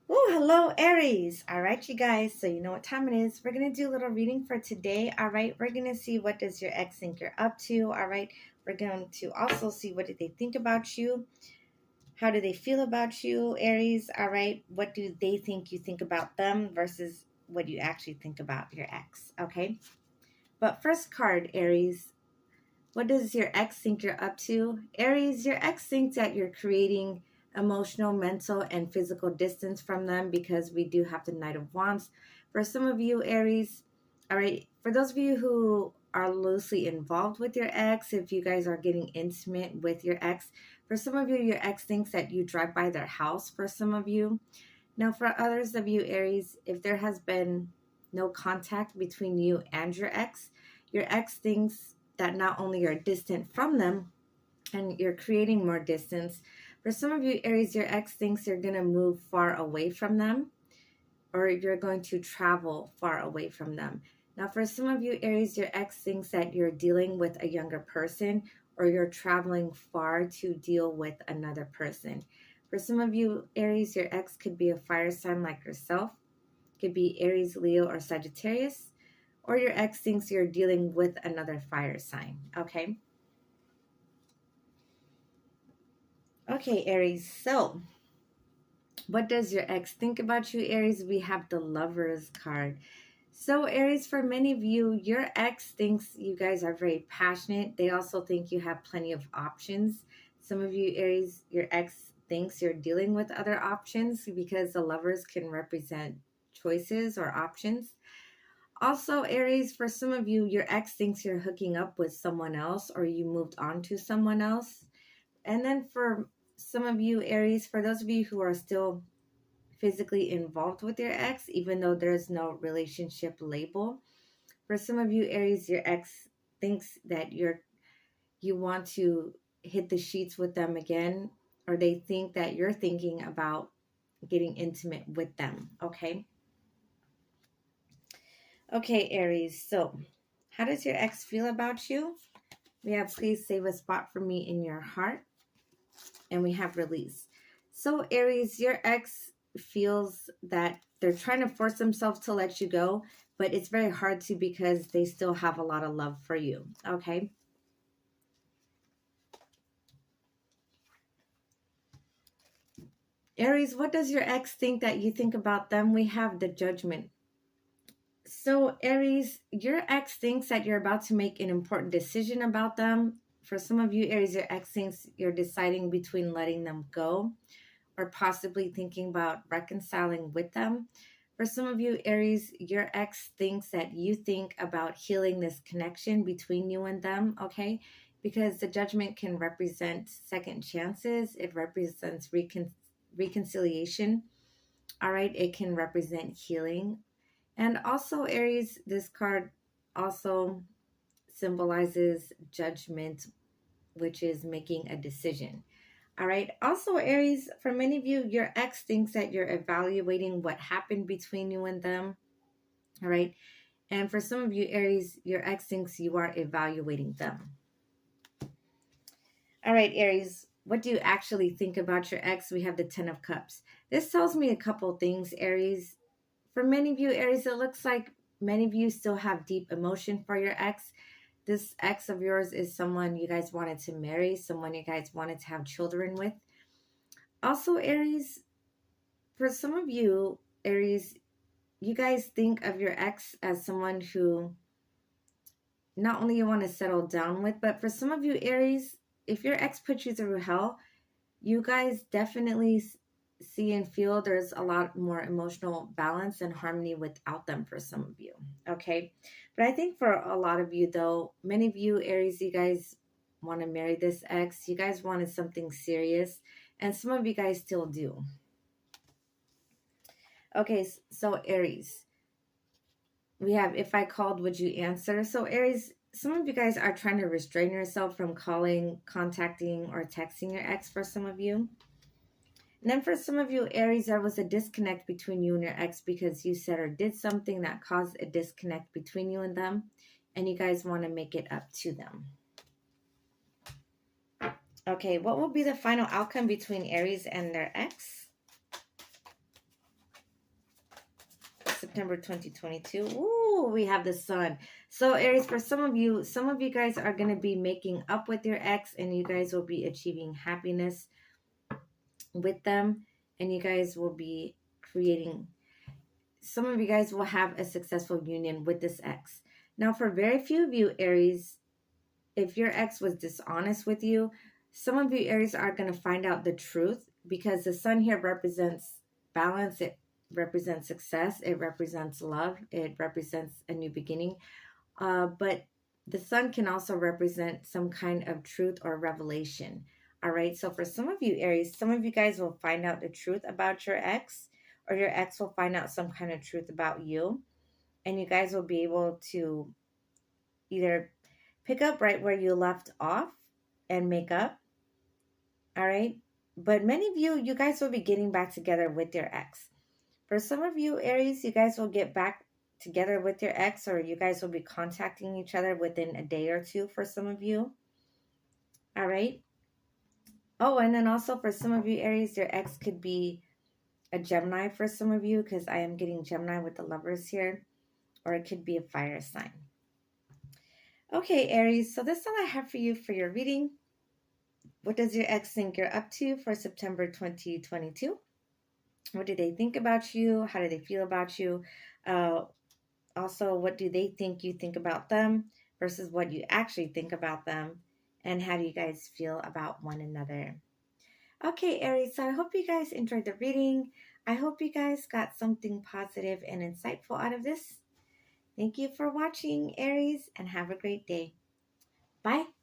Oh, hello, Aries. All right, you guys. So you know what time it is. We're going to do a little reading for today. All right. We're going to see what does your ex think you're up to. All right. We're going to also see what did they think about you. How do they feel about you, Aries? All right. What do they think you think about them versus what you actually think about your ex. Okay. But first card, Aries. What does your ex think you're up to? Aries, your ex thinks that you're creating emotional, mental, and physical distance from them because we do have the Knight of Wands. For some of you, Aries, all right, for those of you who are loosely involved with your ex, if you guys are getting intimate with your ex, for some of you, your ex thinks that you drive by their house for some of you. Now, for others of you, Aries, if there has been no contact between you and your ex thinks that not only you're distant from them and you're creating more distance. For some of you, Aries, your ex thinks you're going to move far away from them or you're going to travel far away from them. Now, for some of you, Aries, your ex thinks that you're dealing with a younger person or you're traveling far to deal with another person. For some of you, Aries, your ex could be a fire sign like yourself. Could be Aries, Leo, or Sagittarius. Or your ex thinks you're dealing with another fire sign. Okay? Okay, Aries. So, what does your ex think about you, Aries? We have the Lovers card. So, Aries, for many of you, your ex thinks you guys are very passionate. They also think you have plenty of options. Some of you, Aries, your ex thinks you're dealing with other options because the Lovers can represent choices or options. Also, Aries, for some of you, your ex thinks you're hooking up with someone else or you moved on to someone else. And then for some of you, Aries, for those of you who are still physically involved with your ex, even though there's no relationship label, for some of you, Aries, your ex thinks that you want to hit the sheets with them again, or they think that you're thinking about getting intimate with them. Okay. Okay, Aries. So, how does your ex feel about you? We have please save a spot for me in your heart. And we have release. So, Aries, your ex feels that they're trying to force themselves to let you go, but it's very hard to because they still have a lot of love for you. Okay. Aries, what does your ex think that you think about them? We have the Judgment. So, Aries, your ex thinks that you're about to make an important decision about them. For some of you, Aries, your ex thinks you're deciding between letting them go or possibly thinking about reconciling with them. For some of you, Aries, your ex thinks that you think about healing this connection between you and them, okay? Because the Judgment can represent second chances, it represents reconciliation, all right? It can represent healing. And also, Aries, this card also symbolizes judgment, which is making a decision. All right. Also, Aries, for many of you, your ex thinks that you're evaluating what happened between you and them. All right. And for some of you, Aries, your ex thinks you are evaluating them. All right, Aries, what do you actually think about your ex? We have the 10 of Cups. This tells me a couple things, Aries. For many of you, Aries, it looks like many of you still have deep emotion for your ex. This ex of yours is someone you guys wanted to marry, someone you guys wanted to have children with. Also, Aries, for some of you, Aries, you guys think of your ex as someone who not only you want to settle down with, but for some of you Aries, if your ex put you through hell, you guys definitely see and feel there's a lot more emotional balance and harmony without them for some of you. Okay. But I think for a lot of you, though, many of you, Aries, you guys want to marry this ex. You guys wanted something serious. And some of you guys still do. Okay. So, Aries, we have if I called, would you answer? So, Aries, some of you guys are trying to restrain yourself from calling, contacting, or texting your ex for some of you. And then for some of you, Aries, there was a disconnect between you and your ex because you said or did something that caused a disconnect between you and them, and you guys want to make it up to them. Okay, what will be the final outcome between Aries and their ex? September 2022. Ooh, we have the sun. So Aries, for some of you guys are going to be making up with your ex, and you guys will be achieving happiness with them, and you guys will be creating, some of you guys will have a successful union with this ex. Now, for very few of you, Aries, if your ex was dishonest with you, some of you, Aries, are going to find out the truth because the sun here represents balance. It represents success. It represents love. It represents a new beginning. But the sun can also represent some kind of truth or revelation. All right. So for some of you, Aries, some of you guys will find out the truth about your ex, or your ex will find out some kind of truth about you. And you guys will be able to either pick up right where you left off and make up. All right. But many of you, you guys will be getting back together with your ex. For some of you, Aries, you guys will get back together with your ex, or you guys will be contacting each other within a day or two for some of you. All right. Oh, and then also for some of you, Aries, your ex could be a Gemini for some of you, because I am getting Gemini with the lovers here, or it could be a fire sign. Okay, Aries, so that's all I have for you for your reading. What does your ex think you're up to for September 2022? What do they think about you? How do they feel about you? Uh, Also, what do they think you think about them versus what you actually think about them? And how do you guys feel about one another? Okay, Aries, so I hope you guys enjoyed the reading. I hope you guys got something positive and insightful out of this. Thank you for watching, Aries, and have a great day. Bye.